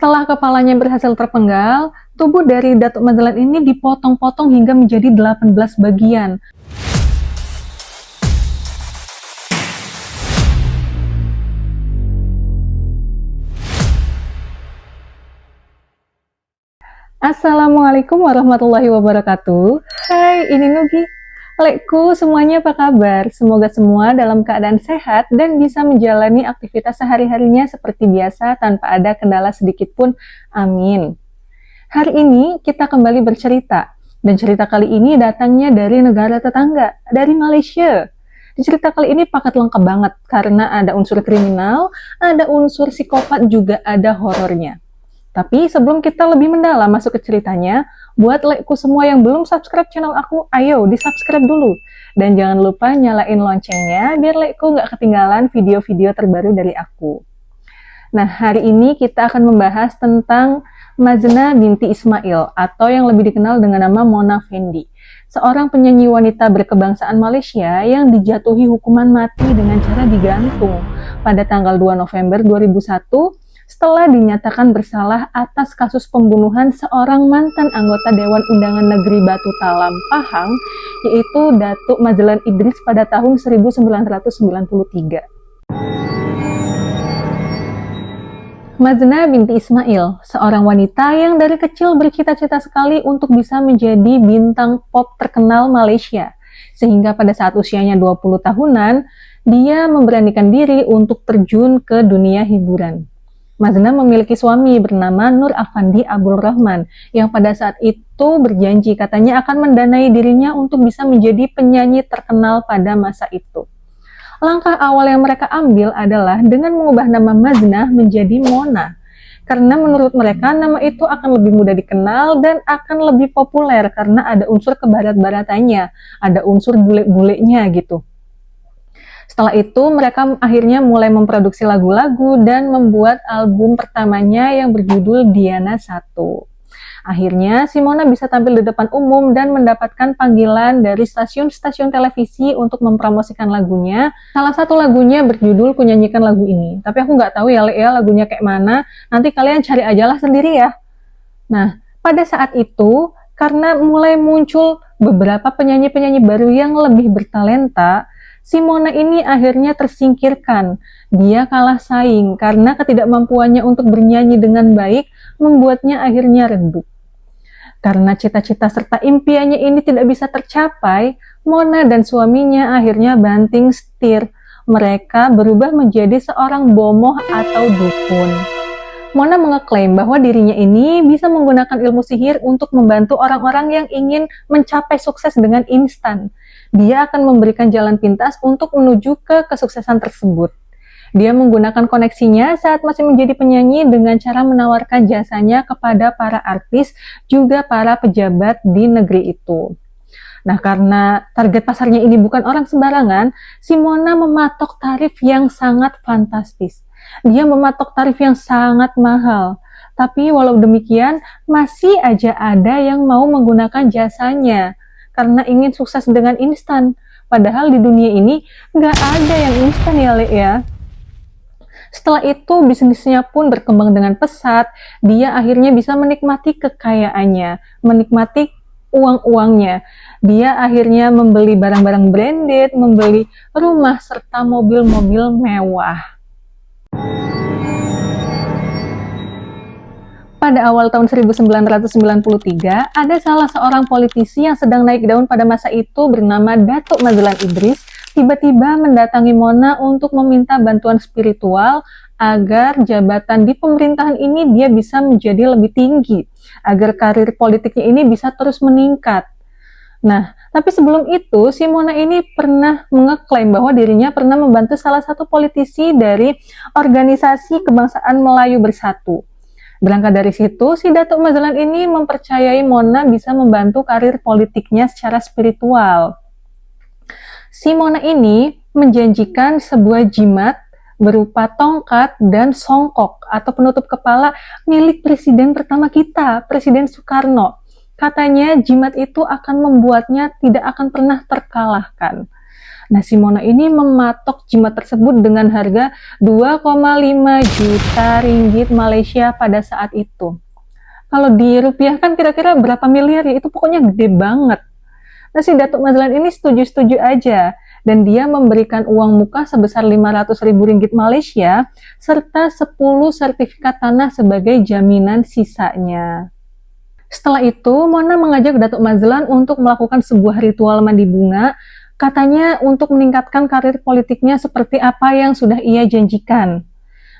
Setelah kepalanya berhasil terpenggal, tubuh dari Datuk Mazalan ini dipotong-potong hingga menjadi 18 bagian. Assalamualaikum warahmatullahi wabarakatuh. Hai, ini Nugi. Lekku, semuanya apa kabar? Semoga semua dalam keadaan sehat dan bisa menjalani aktivitas sehari-harinya seperti biasa tanpa ada kendala sedikit pun. Amin. Hari ini kita kembali bercerita. Dan cerita kali ini datangnya dari negara tetangga, dari Malaysia. Di cerita kali ini paket lengkap banget karena ada unsur kriminal, ada unsur psikopat, juga ada horornya. Tapi sebelum kita lebih mendalam masuk ke ceritanya, buat lekku semua yang belum subscribe channel aku, ayo di-subscribe dulu. Dan jangan lupa nyalain loncengnya biar lekku nggak ketinggalan video-video terbaru dari aku. Nah, hari ini kita akan membahas tentang Mazna binti Ismail, atau yang lebih dikenal dengan nama Mona Fendi. Seorang penyanyi wanita berkebangsaan Malaysia yang dijatuhi hukuman mati dengan cara digantung pada tanggal 2 November 2001 setelah dinyatakan bersalah atas kasus pembunuhan seorang mantan anggota Dewan Undangan Negeri Batu Talam, Pahang, yaitu Datuk Mazalan Idris pada tahun 1993. Mazna binti Ismail, seorang wanita yang dari kecil bercita-cita sekali untuk bisa menjadi bintang pop terkenal Malaysia. Sehingga pada saat usianya 20 tahunan, dia memberanikan diri untuk terjun ke dunia hiburan. Mazna memiliki suami bernama Nur Afandi Abdul Rahman yang pada saat itu berjanji katanya akan mendanai dirinya untuk bisa menjadi penyanyi terkenal pada masa itu. Langkah awal yang mereka ambil adalah dengan mengubah nama Mazna menjadi Mona. Karena menurut mereka nama itu akan lebih mudah dikenal dan akan lebih populer karena ada unsur kebarat-baratannya, ada unsur bule-bulenya gitu. Setelah itu, mereka akhirnya mulai memproduksi lagu-lagu dan membuat album pertamanya yang berjudul Diana 1. Akhirnya, si Mona bisa tampil di depan umum dan mendapatkan panggilan dari stasiun-stasiun televisi untuk mempromosikan lagunya. Salah satu lagunya berjudul Ku Nyanyikan Lagu Ini. Tapi aku nggak tahu ya, Le, ya lagunya kayak mana. Nanti kalian cari aja lah sendiri ya. Nah, pada saat itu, karena mulai muncul beberapa penyanyi-penyanyi baru yang lebih bertalenta, si Mona ini akhirnya tersingkirkan. Dia kalah saing karena ketidakmampuannya untuk bernyanyi dengan baik membuatnya akhirnya redup. Karena cita-cita serta impiannya ini tidak bisa tercapai, Mona dan suaminya akhirnya banting setir. Mereka berubah menjadi seorang bomoh atau dukun. Mona mengeklaim bahwa dirinya ini bisa menggunakan ilmu sihir untuk membantu orang-orang yang ingin mencapai sukses dengan instan. Dia akan memberikan jalan pintas untuk menuju ke kesuksesan tersebut. Dia menggunakan koneksinya saat masih menjadi penyanyi dengan cara menawarkan jasanya kepada para artis, juga para pejabat di negeri itu. Nah, karena target pasarnya ini bukan orang sembarangan, si Mona mematok tarif yang sangat fantastis. Dia mematok tarif yang sangat mahal. Tapi walau demikian, masih aja ada yang mau menggunakan jasanya karena ingin sukses dengan instan. Padahal di dunia ini nggak ada yang instan ya, Le, ya. Setelah itu bisnisnya pun berkembang dengan pesat. Dia akhirnya bisa menikmati kekayaannya, menikmati uang-uangnya. Dia akhirnya membeli barang-barang branded, membeli rumah serta mobil-mobil mewah. Pada awal tahun 1993, ada salah seorang politisi yang sedang naik daun pada masa itu bernama Datuk Mazalan Idris, tiba-tiba mendatangi Mona untuk meminta bantuan spiritual agar jabatan di pemerintahan ini dia bisa menjadi lebih tinggi, agar karir politiknya ini bisa terus meningkat. Nah, tapi sebelum itu, si Mona ini pernah mengeklaim bahwa dirinya pernah membantu salah satu politisi dari organisasi kebangsaan Melayu Bersatu. Berangkat dari situ, si Datuk Mazalan ini mempercayai Mona bisa membantu karir politiknya secara spiritual. Si Mona ini menjanjikan sebuah jimat berupa tongkat dan songkok atau penutup kepala milik presiden pertama kita, Presiden Soekarno. Katanya jimat itu akan membuatnya tidak akan pernah terkalahkan. Nah, si Mona ini mematok jimat tersebut dengan harga 2,5 juta ringgit Malaysia pada saat itu. Kalau dirupiahkan kira-kira berapa miliar ya, itu pokoknya gede banget. Nah, si Datuk Mazlan ini setuju-setuju aja, dan dia memberikan uang muka sebesar 500.000 ringgit Malaysia, serta 10 sertifikat tanah sebagai jaminan sisanya. Setelah itu, Mona mengajak Datuk Mazlan untuk melakukan sebuah ritual mandi bunga, katanya untuk meningkatkan karir politiknya seperti apa yang sudah ia janjikan.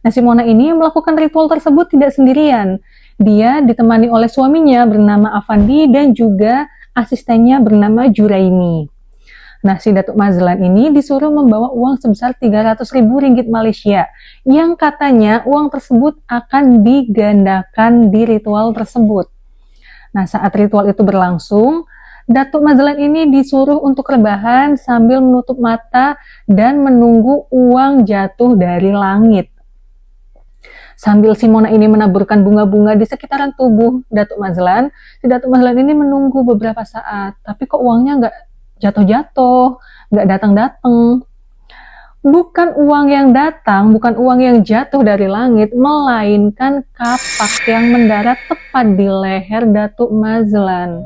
Nah, si Mona ini melakukan ritual tersebut tidak sendirian. Dia ditemani oleh suaminya bernama Afandi dan juga asistennya bernama Juraimi. Nah, si Datuk Mazlan ini disuruh membawa uang sebesar 300.000 ringgit Malaysia, yang katanya uang tersebut akan digandakan di ritual tersebut. Nah, saat ritual itu berlangsung, Datuk Mazlan ini disuruh untuk rebahan sambil menutup mata dan menunggu uang jatuh dari langit. Sambil si Mona ini menaburkan bunga-bunga di sekitaran tubuh Datuk Mazlan, si Datuk Mazlan ini menunggu beberapa saat, tapi kok uangnya nggak jatuh-jatuh, nggak datang-datang. Bukan uang yang datang, bukan uang yang jatuh dari langit, melainkan kapak yang mendarat tepat di leher Datuk Mazlan.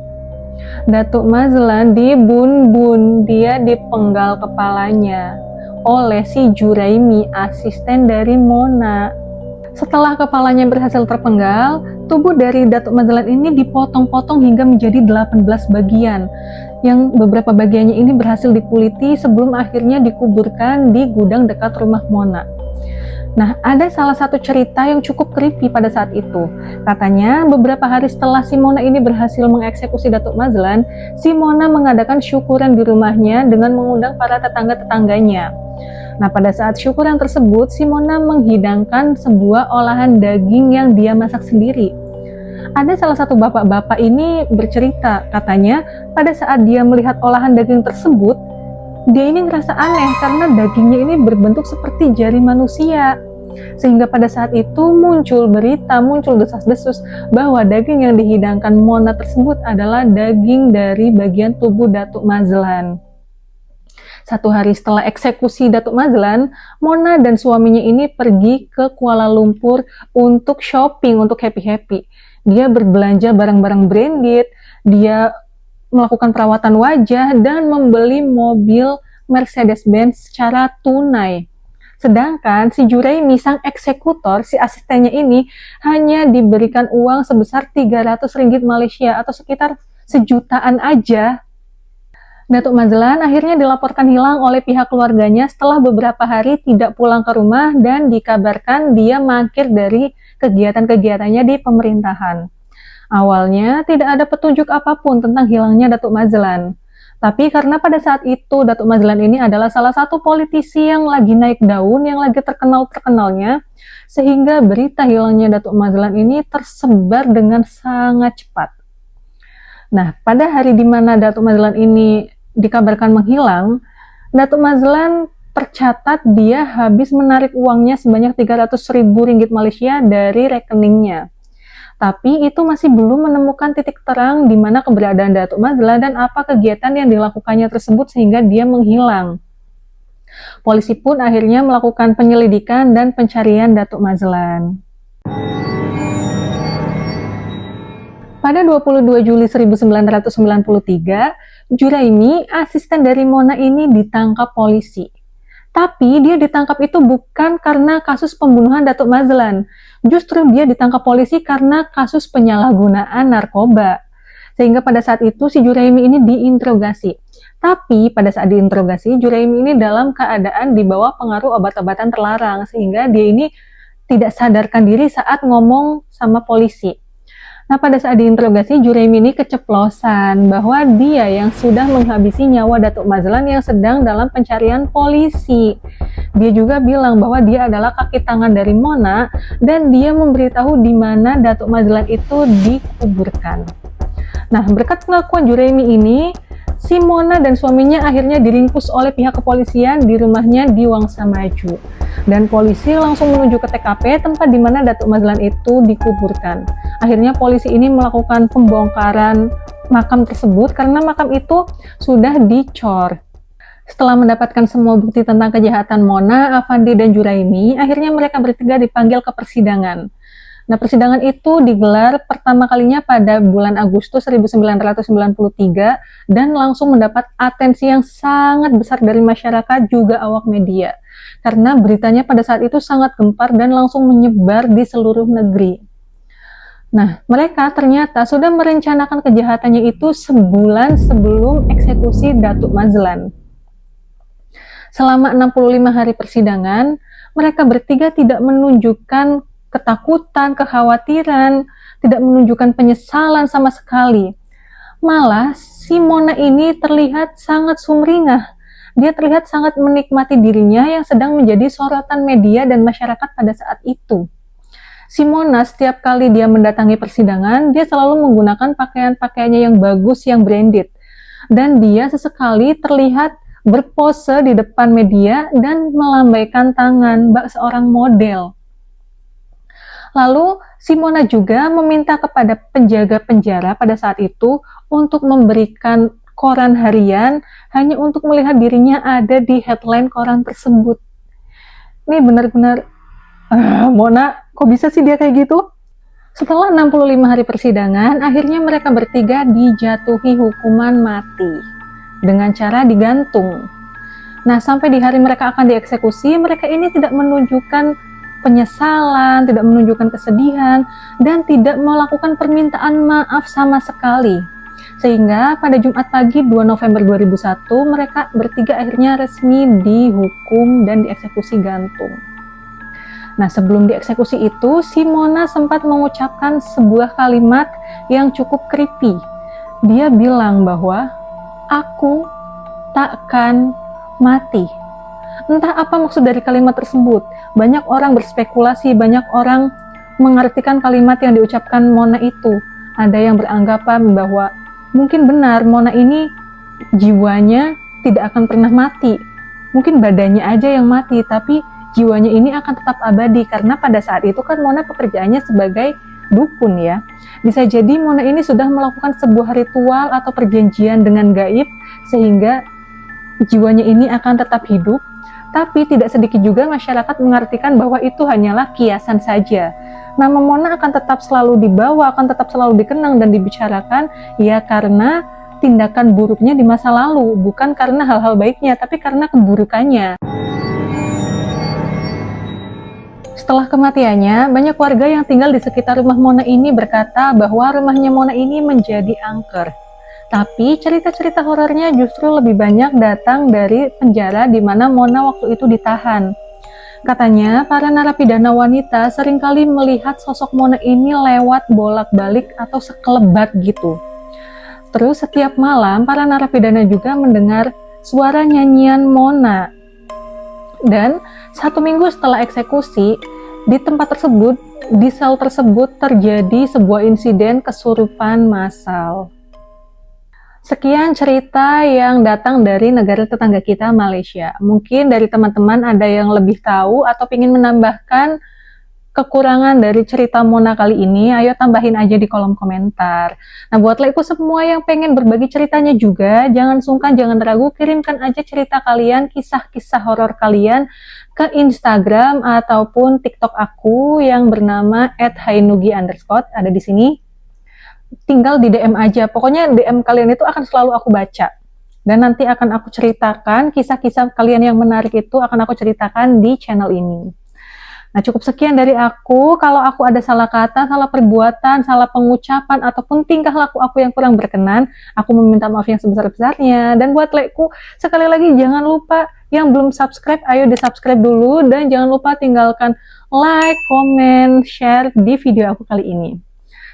Datuk Mazlan dibun-bun, dia dipenggal kepalanya oleh si Juraimi, asisten dari Mona. Setelah kepalanya berhasil terpenggal, tubuh dari Datuk Mazlan ini dipotong-potong hingga menjadi 18 bagian, yang beberapa bagiannya ini berhasil dikuliti sebelum akhirnya dikuburkan di gudang dekat rumah Mona. Nah, ada salah satu cerita yang cukup creepy pada saat itu. Katanya, beberapa hari setelah si Mona ini berhasil mengeksekusi Datuk Mazlan, si Mona mengadakan syukuran di rumahnya dengan mengundang para tetangga-tetangganya. Nah, pada saat syukuran tersebut, si Mona menghidangkan sebuah olahan daging yang dia masak sendiri. Ada salah satu bapak-bapak ini bercerita, katanya pada saat dia melihat olahan daging tersebut, dia ini ngerasa aneh karena dagingnya ini berbentuk seperti jari manusia. Sehingga pada saat itu muncul berita, muncul desas-desus bahwa daging yang dihidangkan Mona tersebut adalah daging dari bagian tubuh Datuk Mazlan. Satu hari setelah eksekusi Datuk Mazlan, Mona dan suaminya ini pergi ke Kuala Lumpur untuk shopping, untuk happy-happy. Dia berbelanja barang-barang branded, dia melakukan perawatan wajah, dan membeli mobil Mercedes-Benz secara tunai. Sedangkan si Juraimi, sang eksekutor, si asistennya ini hanya diberikan uang sebesar 300 ringgit Malaysia atau sekitar sejutaan aja. Datuk Mazlan akhirnya dilaporkan hilang oleh pihak keluarganya setelah beberapa hari tidak pulang ke rumah dan dikabarkan dia mangkir dari kegiatan-kegiatannya di pemerintahan. Awalnya tidak ada petunjuk apapun tentang hilangnya Datuk Mazlan. Tapi karena pada saat itu Datuk Mazlan ini adalah salah satu politisi yang lagi naik daun, yang lagi terkenal-terkenalnya, sehingga berita hilangnya Datuk Mazlan ini tersebar dengan sangat cepat. Nah, pada hari di mana Datuk Mazlan ini dikabarkan menghilang, Datuk Mazlan tercatat dia habis menarik uangnya sebanyak 300.000 ringgit Malaysia dari rekeningnya. Tapi itu masih belum menemukan titik terang di mana keberadaan Datuk Mazlan dan apa kegiatan yang dilakukannya tersebut sehingga dia menghilang. Polisi pun akhirnya melakukan penyelidikan dan pencarian Datuk Mazlan. Pada 22 Juli 1993, Juraimi, asisten dari Mona ini ditangkap polisi. Tapi dia ditangkap itu bukan karena kasus pembunuhan Datuk Mazlan. Justru dia ditangkap polisi karena kasus penyalahgunaan narkoba. Sehingga pada saat itu si Juraimi ini diinterogasi. Tapi pada saat diinterogasi, Juraimi ini dalam keadaan di bawah pengaruh obat-obatan terlarang. Sehingga dia ini tidak sadarkan diri saat ngomong sama polisi. Nah, pada saat diinterogasi, Juraimi ini keceplosan bahwa dia yang sudah menghabisi nyawa Datuk Mazlan yang sedang dalam pencarian polisi. Dia juga bilang bahwa dia adalah kaki tangan dari Mona dan dia memberitahu di mana Datuk Mazlan itu dikuburkan. Nah, berkat pengakuan Juraimi ini, si Mona dan suaminya akhirnya diringkus oleh pihak kepolisian di rumahnya di Wangsa Maju. Dan polisi langsung menuju ke TKP tempat di mana Datuk Mazlan itu dikuburkan. Akhirnya polisi ini melakukan pembongkaran makam tersebut karena makam itu sudah dicor. Setelah mendapatkan semua bukti tentang kejahatan Mona, Avandi, dan Juraimi, akhirnya mereka bertiga dipanggil ke persidangan. Nah, persidangan itu digelar pertama kalinya pada bulan Agustus 1993 dan langsung mendapat atensi yang sangat besar dari masyarakat juga awak media. Karena beritanya pada saat itu sangat gempar dan langsung menyebar di seluruh negeri. Nah, mereka ternyata sudah merencanakan kejahatannya itu sebulan sebelum eksekusi Datuk Mazlan. Selama 65 hari persidangan, mereka bertiga tidak menunjukkan ketakutan, kekhawatiran, tidak menunjukkan penyesalan sama sekali. Malah, si Mona ini terlihat sangat sumringah. Dia terlihat sangat menikmati dirinya yang sedang menjadi sorotan media dan masyarakat pada saat itu. Si Mona setiap kali dia mendatangi persidangan, dia selalu menggunakan pakaian-pakaiannya yang bagus, yang branded. Dan dia sesekali terlihat berpose di depan media dan melambaikan tangan bak seorang model. Lalu, si Mona juga meminta kepada penjaga penjara pada saat itu untuk memberikan koran harian hanya untuk melihat dirinya ada di headline koran tersebut. Ini benar-benar, Mona, kok bisa sih dia kayak gitu? Setelah 65 hari persidangan, akhirnya mereka bertiga dijatuhi hukuman mati dengan cara digantung. Nah, sampai di hari mereka akan dieksekusi, mereka ini tidak menunjukkan penyesalan, tidak menunjukkan kesedihan, dan tidak melakukan permintaan maaf sama sekali. Sehingga pada Jumat pagi 2 November 2001, mereka bertiga akhirnya resmi dihukum dan dieksekusi gantung. Nah, sebelum dieksekusi itu, si Mona sempat mengucapkan sebuah kalimat yang cukup creepy. Dia bilang bahwa, "Aku takkan mati." Entah apa maksud dari kalimat tersebut. Banyak orang berspekulasi, banyak orang mengartikan kalimat yang diucapkan Mona itu. Ada yang beranggapan bahwa mungkin benar Mona ini jiwanya tidak akan pernah mati. Mungkin badannya aja yang mati, tapi jiwanya ini akan tetap abadi. Karena pada saat itu kan Mona pekerjaannya sebagai dukun ya. Bisa jadi Mona ini sudah melakukan sebuah ritual atau perjanjian dengan gaib, sehingga jiwanya ini akan tetap hidup. Tapi tidak sedikit juga masyarakat mengartikan bahwa itu hanyalah kiasan saja. Nama Mona akan tetap selalu dibawa, akan tetap selalu dikenang dan dibicarakan, ya karena tindakan buruknya di masa lalu, bukan karena hal-hal baiknya, tapi karena keburukannya. Setelah kematiannya, banyak warga yang tinggal di sekitar rumah Mona ini berkata bahwa rumahnya Mona ini menjadi angker. Tapi cerita-cerita horornya justru lebih banyak datang dari penjara di mana Mona waktu itu ditahan. Katanya, para narapidana wanita seringkali melihat sosok Mona ini lewat bolak-balik atau sekelebat gitu. Terus setiap malam, para narapidana juga mendengar suara nyanyian Mona. Dan 1 minggu setelah eksekusi, di tempat tersebut, di sel tersebut terjadi sebuah insiden kesurupan massal. Sekian cerita yang datang dari negara tetangga kita, Malaysia. Mungkin dari teman-teman ada yang lebih tahu atau ingin menambahkan kekurangan dari cerita Mona kali ini, ayo tambahin aja di kolom komentar. Nah, buat laiku semua yang pengen berbagi ceritanya juga, jangan sungkan, jangan ragu, kirimkan aja cerita kalian, kisah-kisah horor kalian ke Instagram ataupun TikTok aku yang bernama @hainugi_, ada di sini. Tinggal di DM aja, pokoknya DM kalian itu akan selalu aku baca, dan nanti akan aku ceritakan kisah-kisah kalian yang menarik itu akan aku ceritakan di channel ini. Nah, cukup sekian dari aku. Kalau aku ada salah kata, salah perbuatan, salah pengucapan, ataupun tingkah laku aku yang kurang berkenan, aku meminta maaf yang sebesar-besarnya. Dan buat laiku, sekali lagi jangan lupa yang belum subscribe, ayo di subscribe dulu, dan jangan lupa tinggalkan like, komen, share di video aku kali ini.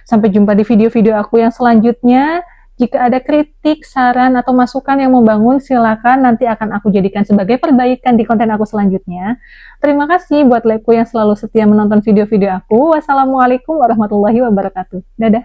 Sampai jumpa di video-video aku yang selanjutnya. Jika ada kritik, saran, atau masukan yang membangun, silakan nanti akan aku jadikan sebagai perbaikan di konten aku selanjutnya. Terima kasih buat laiku yang selalu setia menonton video-video aku. Wassalamualaikum warahmatullahi wabarakatuh. Dadah.